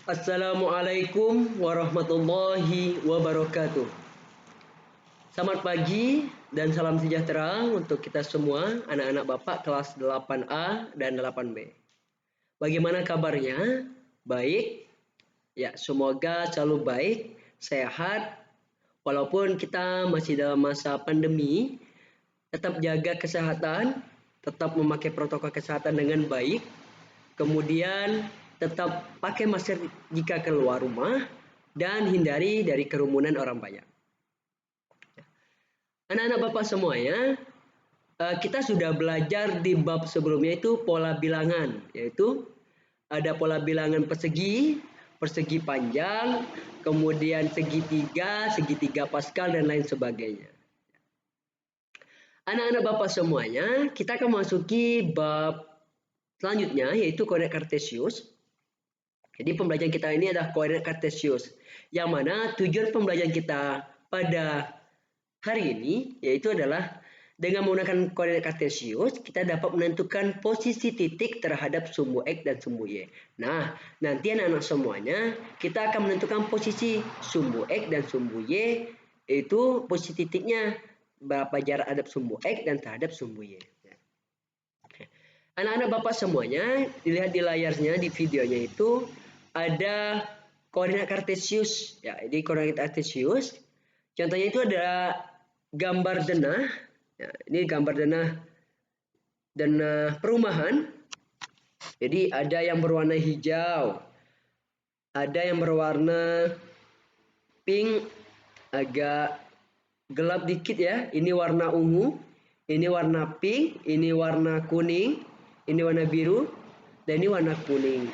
Assalamualaikum warahmatullahi wabarakatuh. Selamat pagi dan salam sejahtera untuk kita semua, anak-anak Bapak kelas 8A dan 8B. Bagaimana kabarnya? Baik? Ya, semoga selalu baik, sehat. Walaupun kita masih dalam masa pandemi, tetap jaga kesehatan, tetap memakai protokol kesehatan dengan baik. Kemudian tetap pakai masker jika keluar rumah dan hindari dari kerumunan orang banyak. Anak-anak Bapak semuanya, kita sudah belajar di bab sebelumnya itu pola bilangan, yaitu ada pola bilangan persegi, persegi panjang, kemudian segitiga Pascal dan lain sebagainya. Anak-anak Bapak semuanya, kita akan masuki bab selanjutnya yaitu koordinat kartesius. Jadi pembelajaran kita ini adalah koordinat kartesius, yang mana tujuan pembelajaran kita pada hari ini yaitu adalah dengan menggunakan koordinat kartesius kita dapat menentukan posisi titik terhadap sumbu X dan sumbu Y. Nah, nanti anak-anak semuanya kita akan menentukan posisi sumbu X dan sumbu Y, yaitu posisi titiknya berapa jarak terhadap sumbu X dan terhadap sumbu Y. Anak-anak Bapak semuanya, dilihat di layarnya, di videonya itu ada koordinat kartesius. Ya, ini koordinat kartesius. Contohnya itu ada gambar denah. Ya, ini gambar denah perumahan. Jadi ada yang berwarna hijau, ada yang berwarna pink, agak gelap dikit ya. Ini warna ungu, ini warna pink, ini warna kuning, ini warna biru, dan ini warna kuning.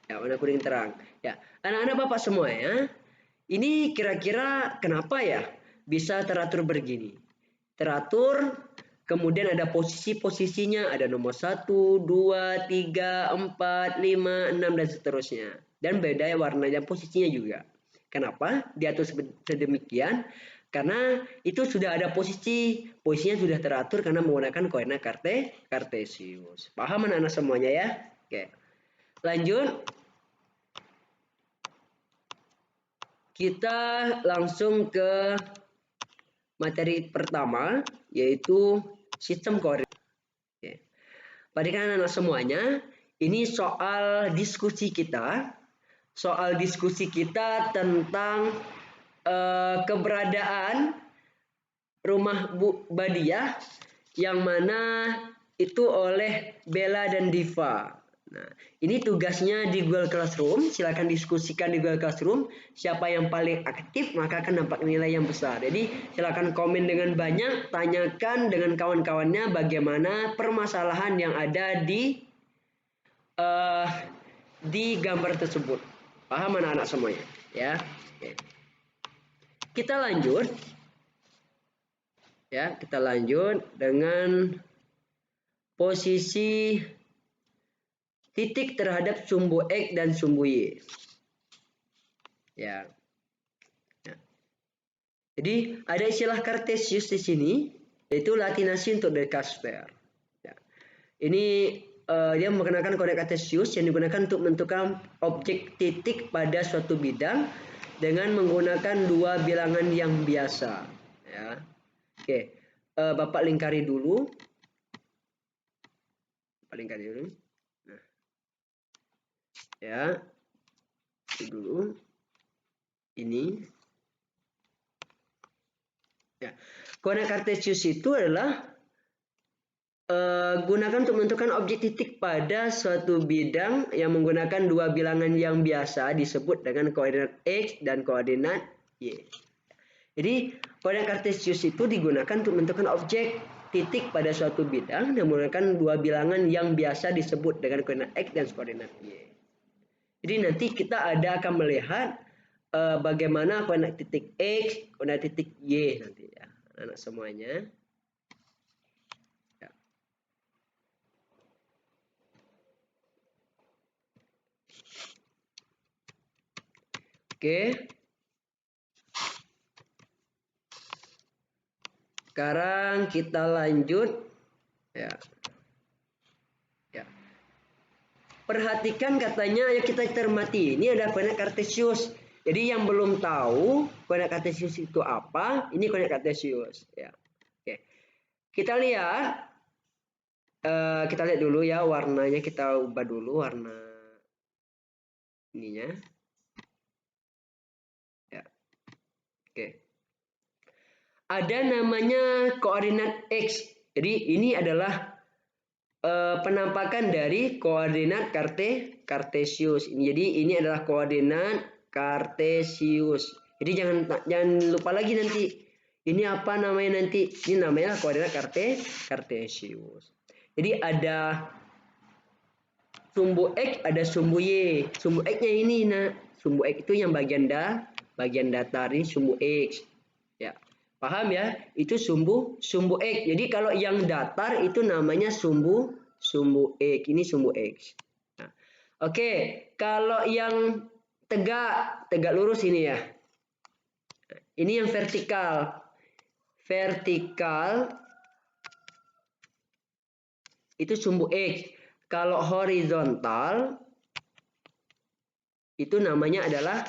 Ya, warna kuning terang. Ya, anak-anak Bapak semua ya. Ini kira-kira kenapa ya bisa teratur begini? Teratur, kemudian ada posisi-posisinya, ada nomor 1, 2, 3, 4, 5, 6 dan seterusnya. Dan beda warna dan posisinya juga. Kenapa diatur sedemikian? Karena itu sudah ada posisinya sudah teratur karena menggunakan koordinat kartesius. Paham anak-anak semuanya ya? Oke. Lanjut. Kita langsung ke materi pertama, yaitu sistem koordinat. Oke. Perhatikan anak-anak semuanya, ini soal diskusi kita tentang keberadaan rumah Bu Badiah yang mana itu oleh Bella dan Diva. Nah, ini tugasnya di Google Classroom. Silakan diskusikan di Google Classroom. Siapa yang paling aktif maka akan dapat nilai yang besar. Jadi silakan komen dengan banyak, tanyakan dengan kawan-kawannya bagaimana permasalahan yang ada di gambar tersebut. Paham anak-anak semuanya? Ya. Oke. Kita lanjut. Ya, kita lanjut dengan posisi titik terhadap sumbu X dan sumbu Y. Ya. Jadi ada istilah kartesius di sini, yaitu latinasi untuk dari Caster. Ya. Ini dia menggunakan koordinat kartesius yang digunakan untuk menentukan objek titik pada suatu bidang dengan menggunakan dua bilangan yang biasa. Ya. Oke, Bapak lingkari dulu. Nah. Ya, dulu ini. Ya, koordinat kartesius itu adalah gunakan untuk menentukan objek titik pada suatu bidang yang menggunakan dua bilangan yang biasa disebut dengan koordinat X dan koordinat Y. Jadi koordinat kartesius itu digunakan untuk menentukan objek titik pada suatu bidang yang menggunakan dua bilangan yang biasa disebut dengan koordinat X dan koordinat Y. Jadi nanti kita akan melihat bagaimana koordinat titik X, koordinat titik Y nanti ya, anak semuanya. Ya. Oke. Sekarang kita lanjut. Ya. Ya. perhatikan katanya ya kita cermati. Ini ada koordinat kartesius. Jadi yang belum tahu koordinat kartesius itu apa, ini koordinat kartesius. Ya. Oke. Kita lihat. Kita lihat dulu ya warnanya, kita ubah dulu warna ininya. Ya. Oke. Ada namanya koordinat X. Jadi ini adalah penampakan dari koordinat kartesius. Jadi ini adalah koordinat kartesius. Jadi jangan lupa lagi nanti. Ini apa namanya nanti? Ini namanya koordinat kartesius. Jadi ada sumbu X, ada sumbu Y. Sumbu X-nya ini, nah, sumbu X itu yang bagian datar ini sumbu X. Ya. Paham ya? Itu sumbu X. Jadi kalau yang datar itu namanya sumbu X. Ini sumbu X. Nah, oke, kalau yang tegak lurus ini ya. Ini yang vertikal. Vertikal itu sumbu X. Kalau horizontal itu namanya adalah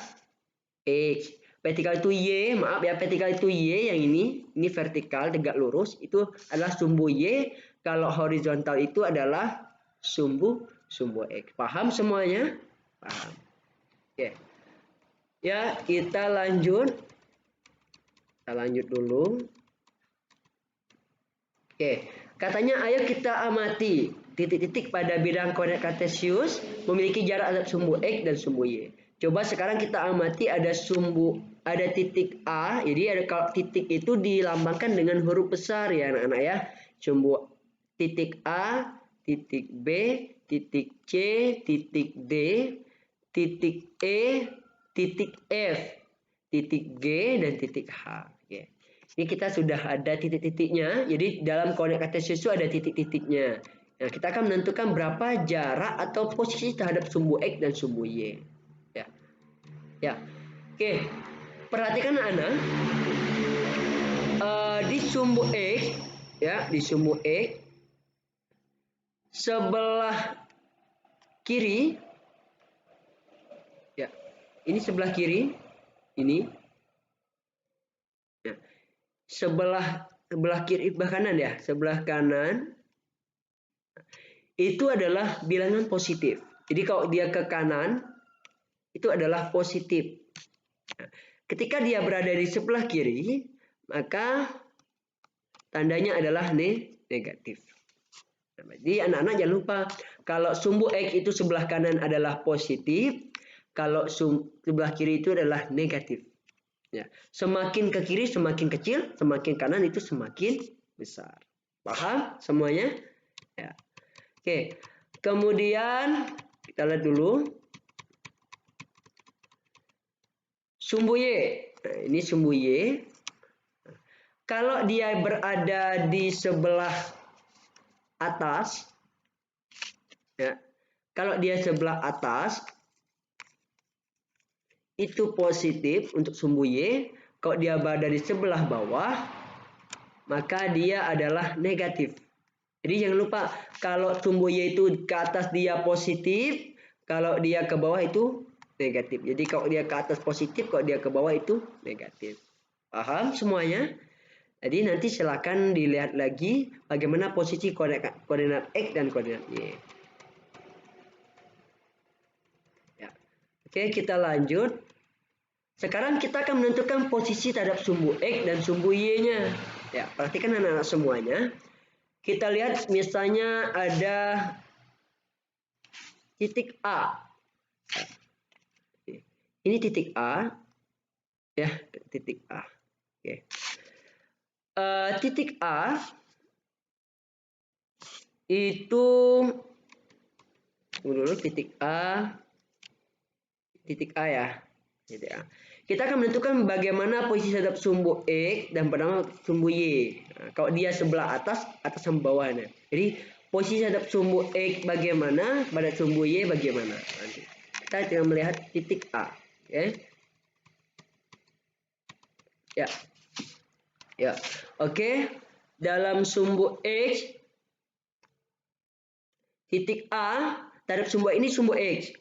X. Vertikal itu Y, maaf ya, vertikal itu Y yang ini vertikal tegak lurus itu adalah sumbu Y. Kalau horizontal itu adalah sumbu X. Paham semuanya? Paham. Oke. Ya, kita lanjut. Kita lanjut dulu. Oke, katanya ayo kita amati titik-titik pada bidang koordinat kartesius memiliki jarak antara sumbu X dan sumbu Y. Coba sekarang kita amati ada titik A. Jadi kalau titik itu dilambangkan dengan huruf besar ya anak-anak ya. Sumbu titik A, titik B, titik C, titik D, titik E, titik F, titik G dan titik H. Oke. Ini kita sudah ada titik-titiknya. Jadi dalam koordinat kartesius itu ada titik-titiknya. Nah, kita akan menentukan berapa jarak atau posisi terhadap sumbu X dan sumbu Y. Ya. Ya. Oke. Perhatikan anak. Di sumbu X, ya, di sumbu X sebelah kiri, ya, ini sebelah kiri, ini, ya, sebelah kiri, sebelah kanan itu adalah bilangan positif. Jadi kalau dia ke kanan itu adalah positif. Ketika dia berada di sebelah kiri, maka tandanya adalah negatif. Jadi anak-anak jangan lupa, kalau sumbu X itu sebelah kanan adalah positif, kalau sebelah kiri itu adalah negatif. Ya. Semakin ke kiri semakin kecil, semakin kanan itu semakin besar. Paham semuanya? Ya. Oke. Kemudian kita lihat dulu sumbu Y. Nah, ini sumbu Y. Kalau dia berada di sebelah atas, ya, kalau dia sebelah atas itu positif untuk sumbu Y. Kalau dia berada di sebelah bawah, maka dia adalah negatif. Jadi jangan lupa, kalau sumbu Y itu ke atas dia positif, kalau dia ke bawah itu negatif. Jadi kalau dia ke atas positif, kalau dia ke bawah itu negatif. Paham semuanya? Jadi nanti silakan dilihat lagi bagaimana posisi koordinat X dan koordinat Y. Ya. Oke, kita lanjut. Sekarang kita akan menentukan posisi terhadap sumbu X dan sumbu Y-nya. Ya, perhatikan anak-anak semuanya. Kita lihat misalnya ada titik A. Ini titik A. Ya, titik A. Oke. Titik A itu dulu titik A ya. Titik A. Kita akan menentukan bagaimana posisi terhadap sumbu X dan bernama sumbu Y. Nah, kalau dia sebelah atas sama bawahnya. Jadi posisi terhadap sumbu X bagaimana, pada sumbu Y bagaimana. Nanti kita tinggal melihat titik A. Oke. Ya. Ya. Oke. Dalam sumbu X titik A terhadap sumbu ini sumbu X.